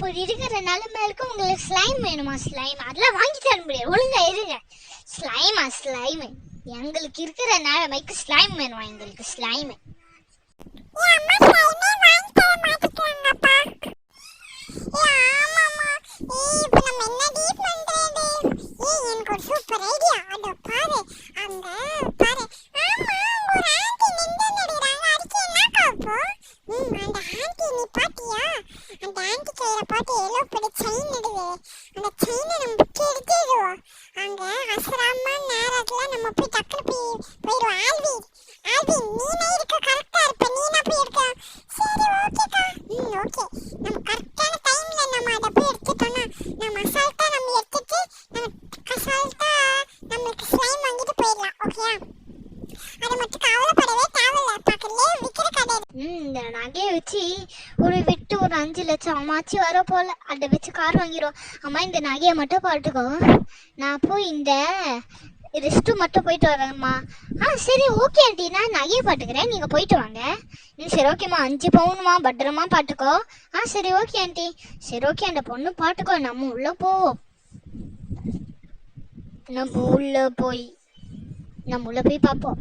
இப்போ இருக்கிற நிலைமைக்கு உங்களுக்கு ஸ்லைம் வேணுமா? ஸ்லைம் அதெல்லாம் வாங்கி தர முடியாது, ஒழுங்கா இருங்க. ஸ்லைமா? ஸ்லைம் எங்களுக்கு இருக்கிற நிலைமைக்கு ஸ்லைம் வேணுமா? எங்களுக்கு ஸ்லைம். இந்த நகையை வச்சு ஒரு விட்டு ஒரு 5 லட்சம் அம்மாச்சி வர போல, அதை வச்சு கார் வாங்கிடுவோம். அம்மா இந்த நகையை மட்டும் பாட்டுக்கோ, நான் போய் இந்த ரெஸ்ட்டு மட்டும் போயிட்டு வரேம்மா. சரி ஓகே ஆண்டி, நான் நகையை பாட்டுக்கிறேன், நீங்கள் போயிட்டு வாங்க. சரி ஓகேம்மா, 5 பவுனுமா, பத்திரமா பாட்டுக்கோ. சரி ஓகே ஆண்டி. சரி ஓகே, அந்த பொண்ணு பாட்டுக்கோ, நம்ம உள்ளே போவோம். நம்ம உள்ளே போய் பார்ப்போம்.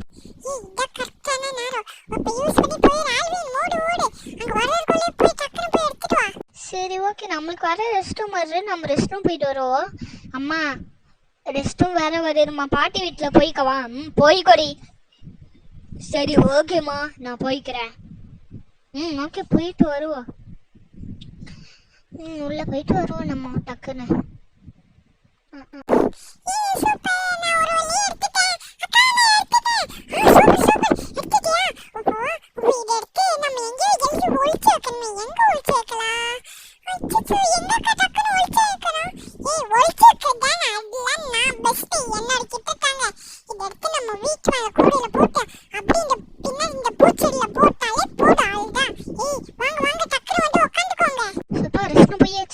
சரி ஓகே, நம்மளுக்கு வர ரெஸ்ட் ரூம் வருது, நம்ம ரெஸ்ட் ரூம் போயிட்டு வருவோம். அம்மா ரெஸ்ட் ரூம் வேற வருதுமா, பாட்டி வீட்டில் போய்க்கவா? போய்க்கொடி. சரி ஓகேம்மா, நான் போய்க்கிறேன். ஓகே, போயிட்டு வருவோம். உள்ள போயிட்டு வருவோம் நம்ம டக்குன்னு.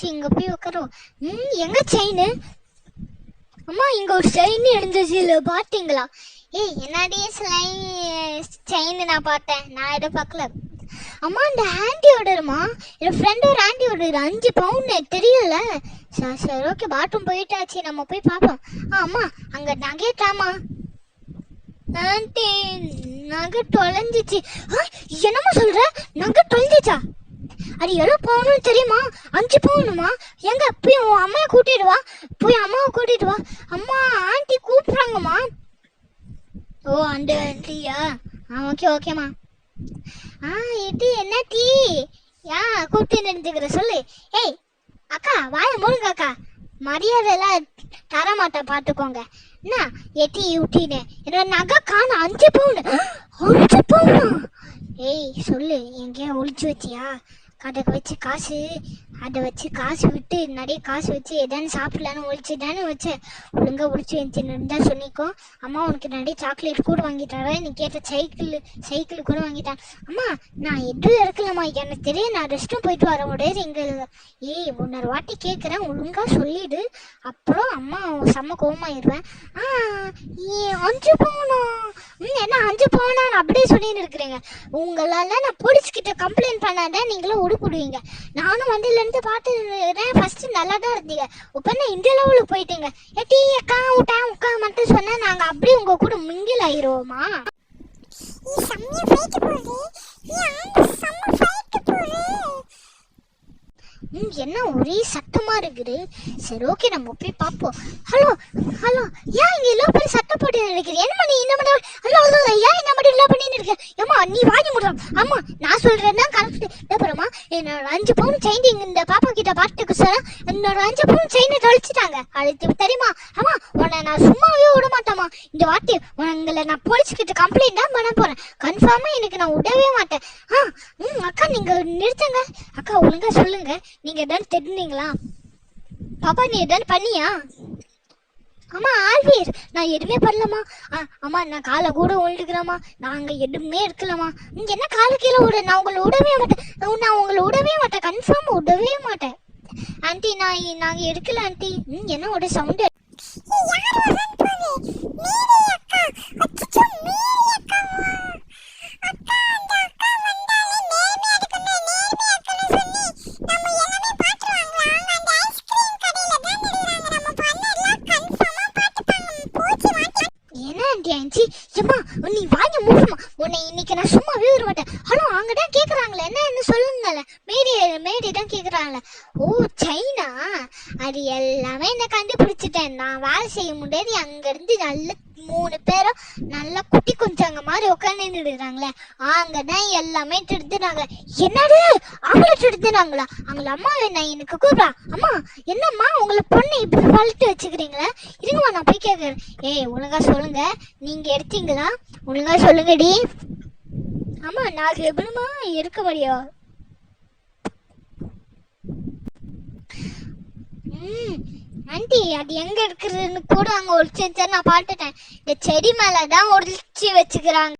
இங்க போய் உட்காருவோம். எங்க செயின்? அம்மா இங்க ஒரு செயின் இருந்துச்சு, இல்ல பாத்தீங்களா? என்னடி செயின் நான் பார்த்தேன், நான் இதை பார்க்கல. அம்மா இந்த ஆண்டியோடமா, என் ஃப்ரெண்ட் ஒரு ஆண்டியோட 5 பவுன் தெரியல. சரி ஓகே, பாத்ரூம் போயிட்டாச்சு, நம்ம போய் பார்ப்போம். அம்மா அங்க நகைட்டாமா? ஆண்டி நகை தொலைஞ்சிச்சு. என்னம்மா சொல்ற? நகை தொலைஞ்சிச்சா? அது எவ்வளோ பவுனுன்னு தெரியுமா? 5 பவுனுமா? எங்க போய் உன் அம்மையை கூட்டிட்டு வா, போய் அம்மாவை கூட்டிட்டு வா. அம்மா ஆண்டி கூப்பிட்றாங்கம்மா. ஓ அந்த ஆண்டியா? ஓகே ஓகேம்மா. இது என்ன டீ? கூப்பிட்டு நினைச்சுக்கிற சொல்லு. அக்கா வாய மூடுங்க அக்கா, மரியாதையெல்லாம் தரமாட்டேன் பார்த்துக்கோங்க. என்ன எட்டி ஊட்டின்னு என்னோட நகை காண 5 பவுன். 5 பவுனா? சொல்லு, எங்கேயா ஒழிச்சு வச்சியா? அதை வச்சு காசு விட்டு நிறைய காசு வச்சு எதானு சாப்பிடலான்னு ஒழிச்சு தானே வச்சேன். ஒழுங்காக ஒழிச்சு வச்சுன்னு சொல்லிக்கோ. அம்மா உனக்கு நிறைய சாக்லேட் கூட வாங்கிட்டாரேன், நீ கேட்ட சைக்கிள் கூட வாங்கிட்டேன். அம்மா நான் எதுவும் இருக்கலாமா? எனக்கு தெரியும், நான் ரெஸ்ட்டும் போயிட்டு வர முடியாது. இன்னொரு வாட்டி கேட்குறேன், ஒழுங்காக சொல்லிடு, அப்புறம் அம்மா செம்ம கோவமாயிடுவேன். 5 பவுனா? என்ன 5 பவுனா? அப்படியே சொல்லின்னு இருக்கிறீங்க. உங்களால் நான் போலீஸ்கிட்ட கம்ப்ளைண்ட் பண்ணாதான் நீங்களும் உடுப்பிடுவீங்க. நானும் வண்டியிலேருந்து பார்த்துக்கிறேன், ஃபஸ்ட்டு நல்லா தான் இருந்தீங்க, இப்போ என்ன இந்த லெவலுக்கு போயிட்டீங்க. டீ அக்கா உட்கா மட்டும் சொன்னால் நாங்கள் அப்படியே உங்கள் கூட மிங்கில் ஆயிடுவோமா? என்ன ஒரே சத்தமா இருக்குது. சரி ஓகே, நம்ம போய் பார்ப்போம். ஹலோ ஏன் இங்க எல்லாம் பேர் சத்தம் போட்டு நினைக்கிறேன்? என்ன பண்ணி இந்த மாதிரி? ஹலோ ஏன் இந்த மாதிரி எல்லாம் பண்ணின்னு இருக்க? ஏமா நீ வாங்கி முடியும். ஆமா நான் சொல்றேன்னா கரெக்ட். அப்புறமா என்னோட 5 பவுன் செயின் இந்த பாப்பா கிட்ட பாட்டுக்கு சொல்ல, என்னோட 5 பவுன் செயினை தொலைச்சிட்டாங்க. அது தெரியுமா? ஆமா உன்னை நான் சும்மாவே விட மாட்டேமா. இந்த வாட்டி உங்களை நான் போலீஸ் கிட்ட கம்ப்ளைண்ட் தான் பண்ண போறேன். கன்ஃபார்மா எனக்கு நான் விடவே மாட்டேன். அக்கா நீங்க நிறுத்துங்க. அக்கா ஒழுங்கா சொல்லுங்க, நீங்க எதாவது தெரிஞ்சீங்களா? பாப்பா நீ எதாவது பண்ணியா? அம்மா ஆல்வீர் நான் எதுவுமே பண்ணலம்மா. அம்மா நான் காலை கூட ஒழுதுக்கிறேம்மா, நாங்கள் எதுவுமே இருக்கலாமா. நீங்க என்ன காலை கீழே விட? நான் உங்களை விடவே மாட்டேன், கன்ஃபார்ம் விடவே மாட்டேன். ஆண்டி நாங்கள் எடுக்கல ஆண்டி. என்ன ஒரு சவுண்டு? ஆண்டி ஆயிடுச்சு. ஏம்மா நீ வாங்கி மூடுமா, உன்னை இன்னைக்கு நான் சும்மாவே விட மாட்டேன். ஹலோ அங்கே தான் கேட்குறாங்களே, என்ன சொல்லுங்களே, மேடி தான் கேட்குறாங்களே. ஓ சைனா, அது எல்லாமே என்ன கண்டுபிடிச்சிட்டேன். நான் வேலை செய்ய முடியாது, அங்கேருந்து நல்ல 3 பேரும் நல்லா குட்டி கொஞ்சங்க மாதிரி உட்காந்து இருக்காங்களே, அங்கதான் எல்லாமே திருத்துனாங்க. என்னது அவங்கள திருத்துனாங்களா? அவங்கள அம்மா என்ன எனக்கு கூப்பிடா. அம்மா என்னம்மா உங்களை பொண்ணை இப்படி வளர்த்து வச்சுக்கிறீங்களா? இருங்கம்மா நான் போய் கேட்குறேன். ஏய் ஒழுங்கா சொல்லுங்க, நீங்க எடுத்தீங்களா? ஒழுங்கா சொல்லுங்கடி. ஆமா நான் எப்படிமா இருக்க முடியும்? ஆண்டி அது எங்க இருக்குதுன்னு கூட அங்க ஒளிச்சு வச்சா நான் பாத்துட்டேன். இந்த செடி மேலதான் ஒளிச்சு வச்சுக்கிறாங்க.